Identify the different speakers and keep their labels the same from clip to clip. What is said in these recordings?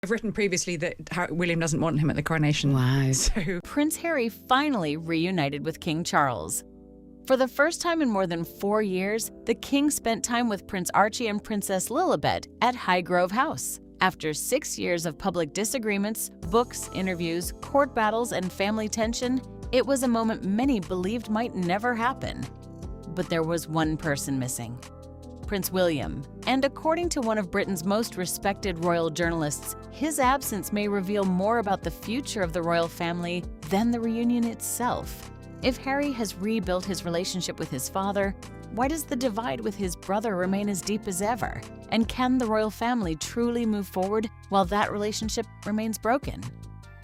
Speaker 1: I've written previously that William doesn't want him at the coronation.
Speaker 2: Wow.
Speaker 1: So
Speaker 3: Prince Harry finally reunited with King Charles. For the first time in more than 4 years, the king spent time with Prince Archie and Princess Lilibet at Highgrove House. After 6 years of public disagreements, books, interviews, court battles, and family tension, it was a moment many believed might never happen. But there was one person missing: Prince William. And according to one of Britain's most respected royal journalists, his absence may reveal more about the future of the royal family than the reunion itself. If Harry has rebuilt his relationship with his father, why does the divide with his brother remain as deep as ever? And can the royal family truly move forward while that relationship remains broken?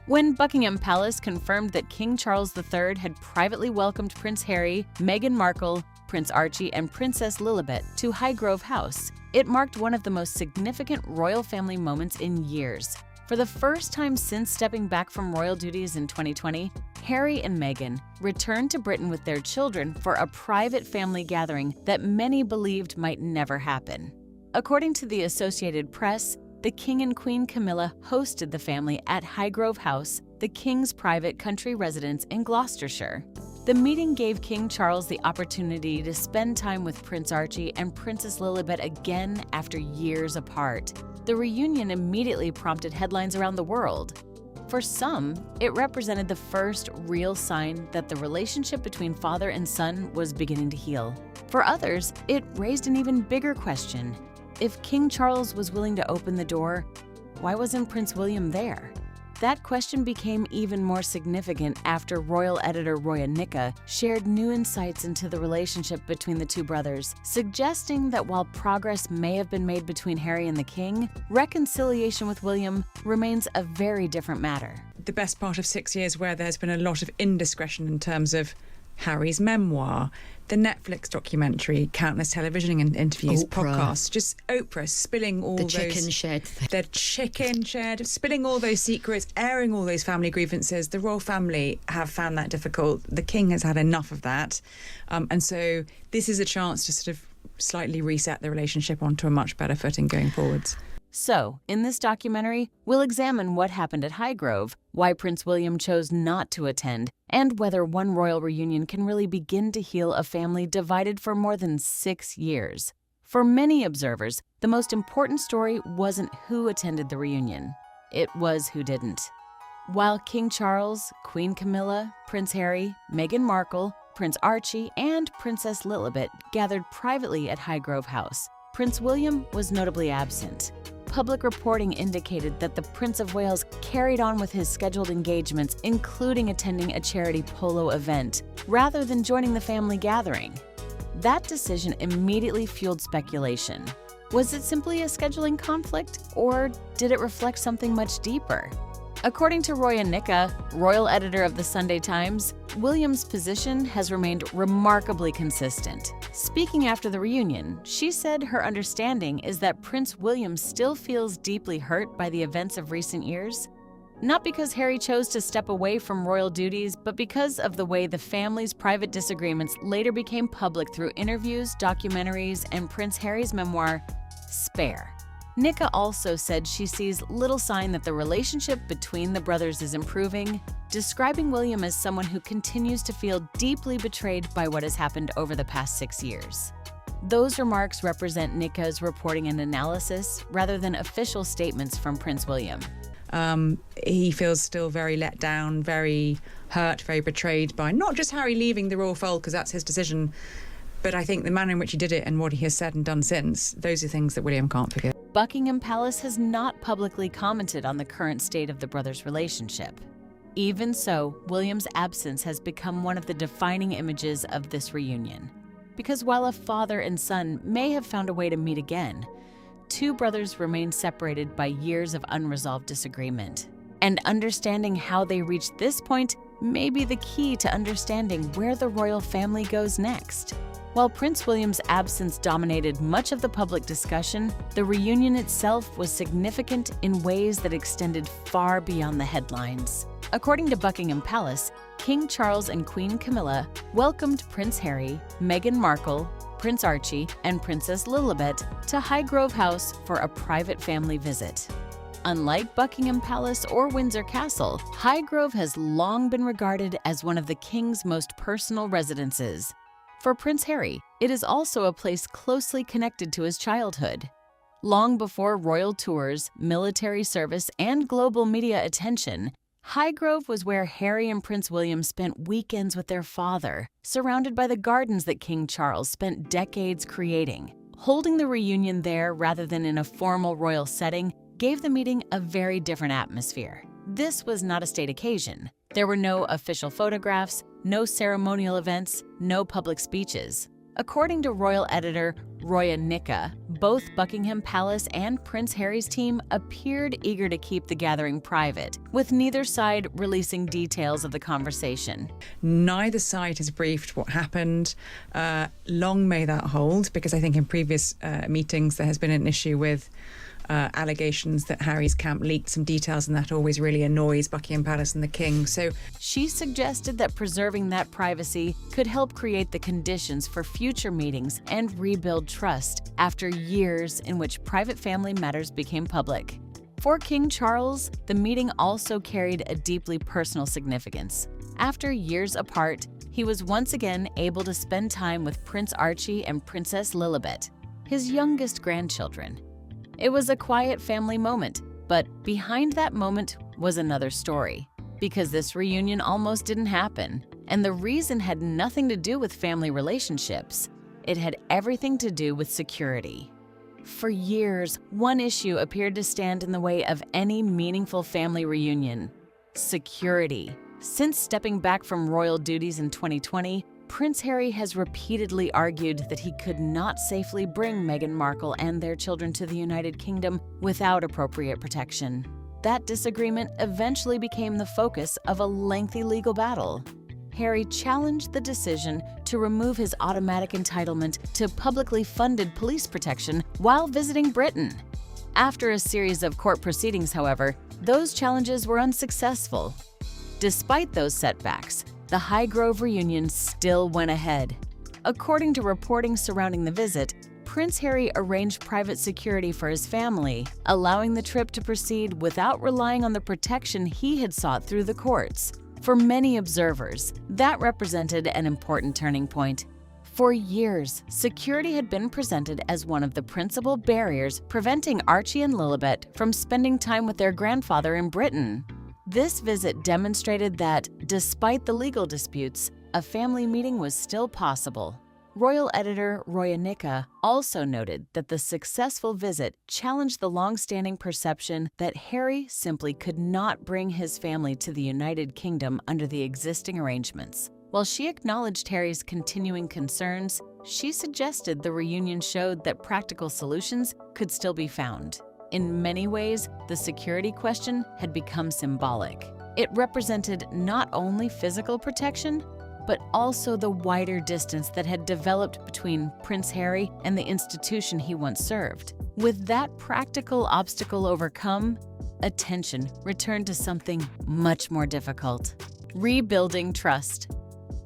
Speaker 3: When Buckingham Palace confirmed that King Charles III had privately welcomed Prince Harry, Meghan Markle, Prince Archie, and Princess Lilibet to Highgrove House, it marked one of the most significant royal family moments in years. For the first time since stepping back from royal duties in 2020, Harry and Meghan returned to Britain with their children for a private family gathering that many believed might never happen. According to the Associated Press, the King and Queen Camilla hosted the family at Highgrove House, the King's private country residence in Gloucestershire. The meeting gave King Charles the opportunity to spend time with Prince Archie and Princess Lilibet again after years apart. The reunion immediately prompted headlines around the world. For some, it represented the first real sign that the relationship between father and son was beginning to heal. For others, it raised an even bigger question. If King Charles was willing to open the door, why wasn't Prince William there? That question became even more significant after royal editor Roya Nika shared new insights into the relationship between the two brothers, suggesting that while progress may have been made between Harry and the king, reconciliation with William remains a very different matter.
Speaker 1: the best part of 6 years where there's been a lot of indiscretion in terms of Harry's memoir, the Netflix documentary, countless television interviews, podcasts, just Oprah spilling all
Speaker 2: the chicken shed,
Speaker 1: spilling all those secrets, airing all those family grievances. The royal family have found that difficult. The king has had enough of that. And so this is a chance to sort of slightly reset the relationship onto a much better footing going forwards.
Speaker 3: So, in this documentary, we'll examine what happened at Highgrove, why Prince William chose not to attend, and whether one royal reunion can really begin to heal a family divided for more than 6 years. For many observers, the most important story wasn't who attended the reunion. It was who didn't. While King Charles, Queen Camilla, Prince Harry, Meghan Markle, Prince Archie, and Princess Lilibet gathered privately at Highgrove House, Prince William was notably absent. Public reporting indicated that the Prince of Wales carried on with his scheduled engagements, including attending a charity polo event, rather than joining the family gathering. That decision immediately fueled speculation. Was it simply a scheduling conflict, or did it reflect something much deeper? According to Roya Nika, royal editor of the Sunday Times, William's position has remained remarkably consistent. Speaking after the reunion, she said her understanding is that Prince William still feels deeply hurt by the events of recent years. Not because Harry chose to step away from royal duties, but because of the way the family's private disagreements later became public through interviews, documentaries, and Prince Harry's memoir, Spare. Nika also said she sees little sign that the relationship between the brothers is improving, describing William as someone who continues to feel deeply betrayed by what has happened over the past 6 years. Those remarks represent Nika's reporting and analysis rather than official statements from Prince William.
Speaker 1: He feels still very let down, very hurt, very betrayed by not just Harry leaving the royal fold, because that's his decision, but I think the manner in which he did it and what he has said and done since, those are things that William can't forget.
Speaker 3: Buckingham Palace has not publicly commented on the current state of the brothers' relationship. Even so, William's absence has become one of the defining images of this reunion. Because while a father and son may have found a way to meet again, two brothers remain separated by years of unresolved disagreement. And understanding how they reached this point may be the key to understanding where the royal family goes next. While Prince William's absence dominated much of the public discussion, the reunion itself was significant in ways that extended far beyond the headlines. According to Buckingham Palace, King Charles and Queen Camilla welcomed Prince Harry, Meghan Markle, Prince Archie, and Princess Lilibet to Highgrove House for a private family visit. Unlike Buckingham Palace or Windsor Castle, Highgrove has long been regarded as one of the king's most personal residences. For Prince Harry, it is also a place closely connected to his childhood. Long before royal tours, military service, and global media attention, Highgrove was where Harry and Prince William spent weekends with their father, surrounded by the gardens that King Charles spent decades creating. Holding the reunion there rather than in a formal royal setting gave the meeting a very different atmosphere. This was not a state occasion. There were no official photographs, no ceremonial events, no public speeches. According to royal editor Roya Nika, both Buckingham Palace and Prince Harry's team appeared eager to keep the gathering private, with neither side releasing details of the conversation.
Speaker 1: Neither side has briefed what happened. Long may that hold, because I think in previous meetings there has been an issue with allegations that Harry's camp leaked some details, and that always really annoys Buckingham Palace and the King. So
Speaker 3: she suggested that preserving that privacy could help create the conditions for future meetings and rebuild trust after years in which private family matters became public. For King Charles, the meeting also carried a deeply personal significance. After years apart, he was once again able to spend time with Prince Archie and Princess Lilibet, his youngest grandchildren. It was a quiet family moment, but behind that moment was another story. Because this reunion almost didn't happen, and the reason had nothing to do with family relationships. It had everything to do with security. For years, one issue appeared to stand in the way of any meaningful family reunion: security. Since stepping back from royal duties in 2020, Prince Harry has repeatedly argued that he could not safely bring Meghan Markle and their children to the United Kingdom without appropriate protection. That disagreement eventually became the focus of a lengthy legal battle. Harry challenged the decision to remove his automatic entitlement to publicly funded police protection while visiting Britain. After a series of court proceedings, however, those challenges were unsuccessful. Despite those setbacks, the Highgrove reunion still went ahead. According to reporting surrounding the visit, Prince Harry arranged private security for his family, allowing the trip to proceed without relying on the protection he had sought through the courts. For many observers, that represented an important turning point. For years, security had been presented as one of the principal barriers preventing Archie and Lilibet from spending time with their grandfather in Britain. This visit demonstrated that, despite the legal disputes, a family meeting was still possible. Royal editor Roya Nika also noted that the successful visit challenged the long-standing perception that Harry simply could not bring his family to the United Kingdom under the existing arrangements. While she acknowledged Harry's continuing concerns, she suggested the reunion showed that practical solutions could still be found. In many ways, the security question had become symbolic. It represented not only physical protection, but also the wider distance that had developed between Prince Harry and the institution he once served. With that practical obstacle overcome, attention returned to something much more difficult: rebuilding trust.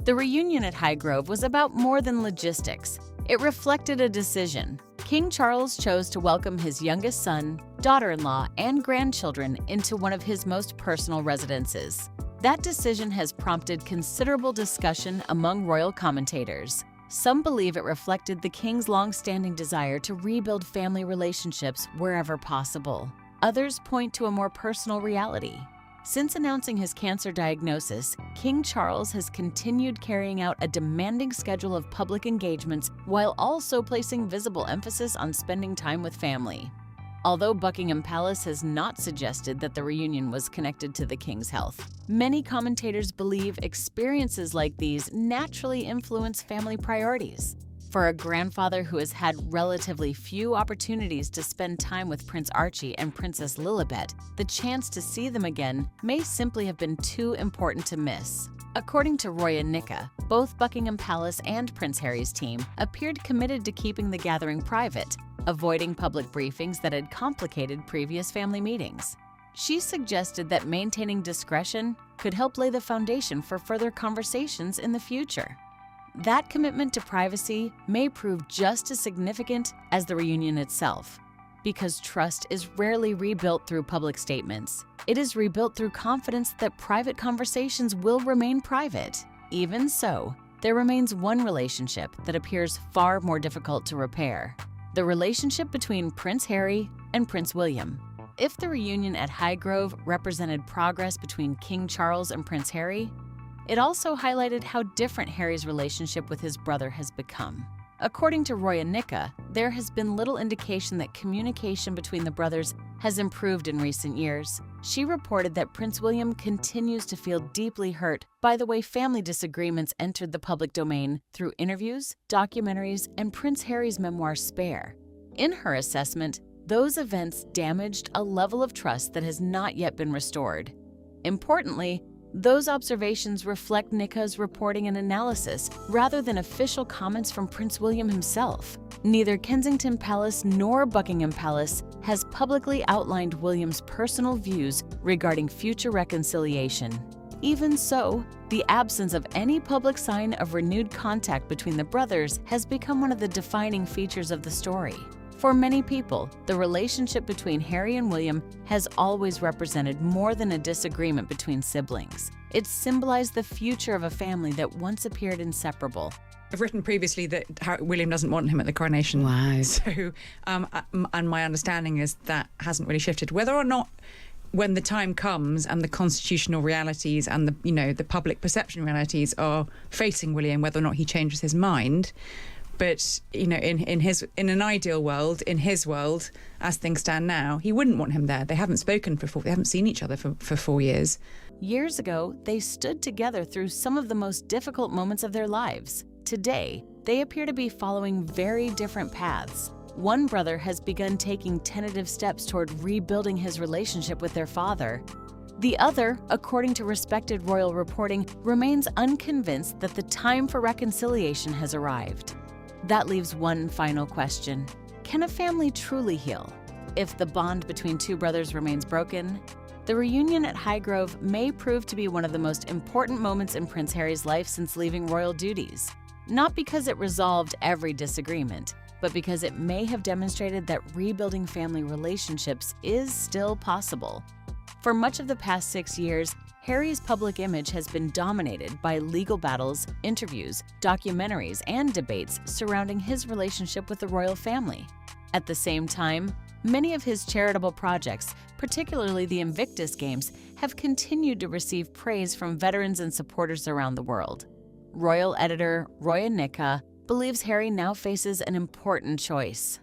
Speaker 3: The reunion at Highgrove was about more than logistics. It reflected a decision. King Charles chose to welcome his youngest son, daughter-in-law, and grandchildren into one of his most personal residences. That decision has prompted considerable discussion among royal commentators. Some believe it reflected the king's long-standing desire to rebuild family relationships wherever possible. Others point to a more personal reality. Since announcing his cancer diagnosis, King Charles has continued carrying out a demanding schedule of public engagements while also placing visible emphasis on spending time with family. Although Buckingham Palace has not suggested that the reunion was connected to the king's health, many commentators believe experiences like these naturally influence family priorities. For a grandfather who has had relatively few opportunities to spend time with Prince Archie and Princess Lilibet, the chance to see them again may simply have been too important to miss. According to Roya Nika, both Buckingham Palace and Prince Harry's team appeared committed to keeping the gathering private, avoiding public briefings that had complicated previous family meetings. She suggested that maintaining discretion could help lay the foundation for further conversations in the future. That commitment to privacy may prove just as significant as the reunion itself. because trust is rarely rebuilt through public statements. It is rebuilt through confidence that private conversations will remain private. Even so, there remains one relationship that appears far more difficult to repair: the relationship between Prince Harry and Prince William. If the reunion at Highgrove represented progress between King Charles and Prince Harry, it also highlighted how different Harry's relationship with his brother has become. According to Roya Nika, there has been little indication that communication between the brothers has improved in recent years. She reported that Prince William continues to feel deeply hurt by the way family disagreements entered the public domain through interviews, documentaries, and Prince Harry's memoir Spare. In her assessment, those events damaged a level of trust that has not yet been restored. Importantly, those observations reflect Nika's reporting and analysis rather than official comments from Prince William himself. Neither Kensington Palace nor Buckingham Palace has publicly outlined William's personal views regarding future reconciliation. Even so, the absence of any public sign of renewed contact between the brothers has become one of the defining features of the story. For many people, the relationship between Harry and William has always represented more than a disagreement between siblings. It symbolized the future of a family that once appeared inseparable.
Speaker 1: I've written previously that William doesn't want him at the coronation.
Speaker 2: Wow.
Speaker 1: So, and my understanding is that hasn't really shifted. Whether or not, when the time comes and the constitutional realities and the public perception realities are facing William, whether or not he changes his mind. But in an ideal world, in his world, as things stand now, he wouldn't want him there. They haven't spoken for they haven't seen each other for 4 years.
Speaker 3: Years ago, they stood together through some of the most difficult moments of their lives. Today, they appear to be following very different paths. One brother has begun taking tentative steps toward rebuilding his relationship with their father. The other, according to respected royal reporting, remains unconvinced that the time for reconciliation has arrived. That leaves one final question. Can a family truly heal? If the bond between two brothers remains broken, the reunion at Highgrove may prove to be one of the most important moments in Prince Harry's life since leaving royal duties. Not because it resolved every disagreement, but because it may have demonstrated that rebuilding family relationships is still possible. For much of the past 6 years, Harry's public image has been dominated by legal battles, interviews, documentaries, and debates surrounding his relationship with the royal family. At the same time, many of his charitable projects, particularly the Invictus Games, have continued to receive praise from veterans and supporters around the world. Royal editor Roya Nika believes Harry now faces an important choice.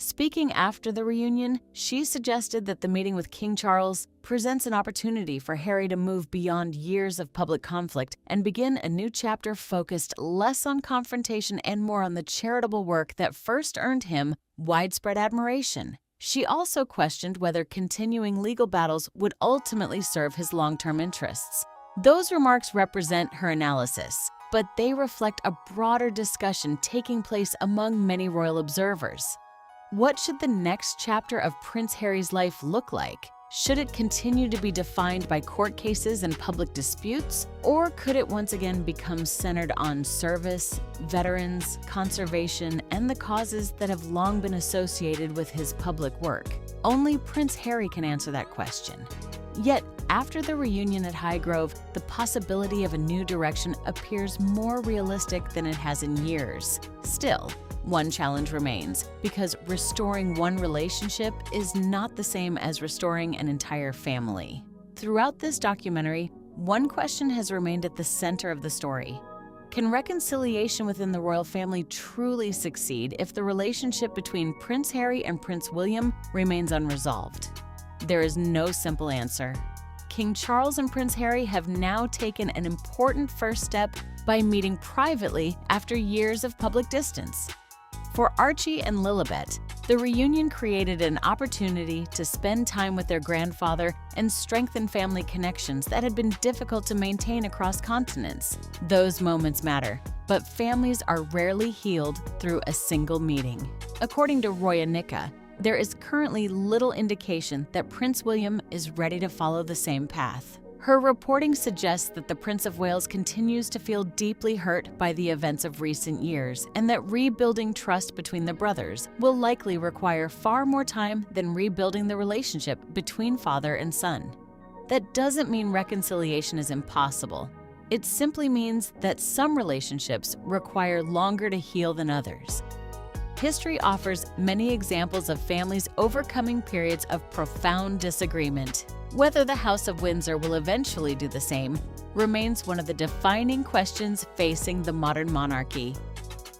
Speaker 3: Speaking after the reunion, she suggested that the meeting with King Charles presents an opportunity for Harry to move beyond years of public conflict and begin a new chapter focused less on confrontation and more on the charitable work that first earned him widespread admiration. She also questioned whether continuing legal battles would ultimately serve his long-term interests. Those remarks represent her analysis, but they reflect a broader discussion taking place among many royal observers. What should the next chapter of Prince Harry's life look like? Should it continue to be defined by court cases and public disputes? Or could it once again become centered on service, veterans, conservation, and the causes that have long been associated with his public work? Only Prince Harry can answer that question. Yet, after the reunion at Highgrove, the possibility of a new direction appears more realistic than it has in years. Still, one challenge remains, because restoring one relationship is not the same as restoring an entire family. Throughout this documentary, one question has remained at the center of the story. Can reconciliation within the royal family truly succeed if the relationship between Prince Harry and Prince William remains unresolved? There is no simple answer. King Charles and Prince Harry have now taken an important first step by meeting privately after years of public distance. For Archie and Lilibet, the reunion created an opportunity to spend time with their grandfather and strengthen family connections that had been difficult to maintain across continents. Those moments matter, but families are rarely healed through a single meeting. According to Roya Nika, there is currently little indication that Prince William is ready to follow the same path. Her reporting suggests that the Prince of Wales continues to feel deeply hurt by the events of recent years and that rebuilding trust between the brothers will likely require far more time than rebuilding the relationship between father and son. That doesn't mean reconciliation is impossible. It simply means that some relationships require longer to heal than others. History offers many examples of families overcoming periods of profound disagreement. Whether the House of Windsor will eventually do the same remains one of the defining questions facing the modern monarchy.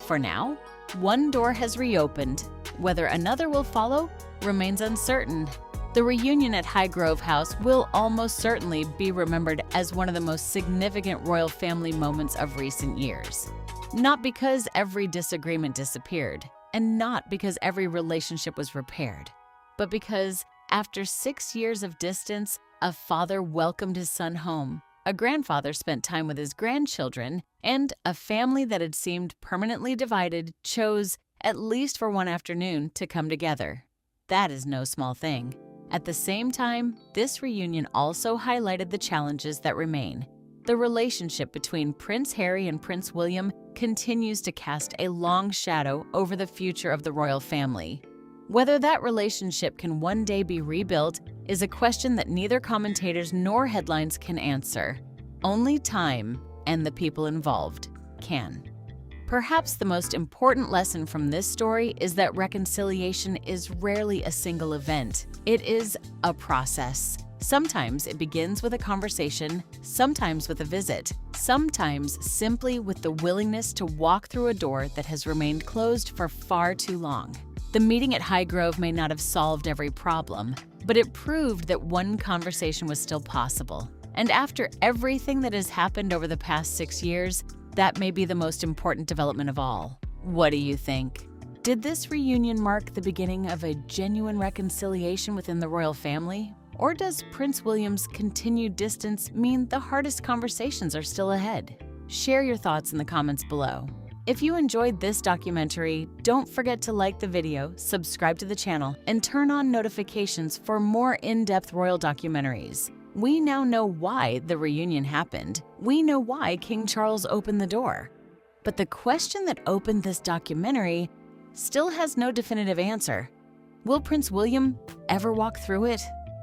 Speaker 3: For now, one door has reopened. Whether another will follow remains uncertain. The reunion at Highgrove House will almost certainly be remembered as one of the most significant royal family moments of recent years. Not because every disagreement disappeared, and not because every relationship was repaired, but because after 6 years of distance, a father welcomed his son home, a grandfather spent time with his grandchildren, and a family that had seemed permanently divided chose, at least for one afternoon, to come together. That is no small thing. At the same time, this reunion also highlighted the challenges that remain. The relationship between Prince Harry and Prince William continues to cast a long shadow over the future of the royal family. Whether that relationship can one day be rebuilt is a question that neither commentators nor headlines can answer. Only time and the people involved can. Perhaps the most important lesson from this story is that reconciliation is rarely a single event. It is a process. Sometimes it begins with a conversation, sometimes with a visit, sometimes simply with the willingness to walk through a door that has remained closed for far too long. The meeting at Highgrove may not have solved every problem, but it proved that one conversation was still possible. And after everything that has happened over the past 6 years, that may be the most important development of all. What do you think? Did this reunion mark the beginning of a genuine reconciliation within the royal family? Or does Prince William's continued distance mean the hardest conversations are still ahead? Share your thoughts in the comments below. If you enjoyed this documentary, don't forget to like the video, subscribe to the channel, and turn on notifications for more in-depth royal documentaries. We now know why the reunion happened. We know why King Charles opened the door. But the question that opened this documentary still has no definitive answer. Will Prince William ever walk through it?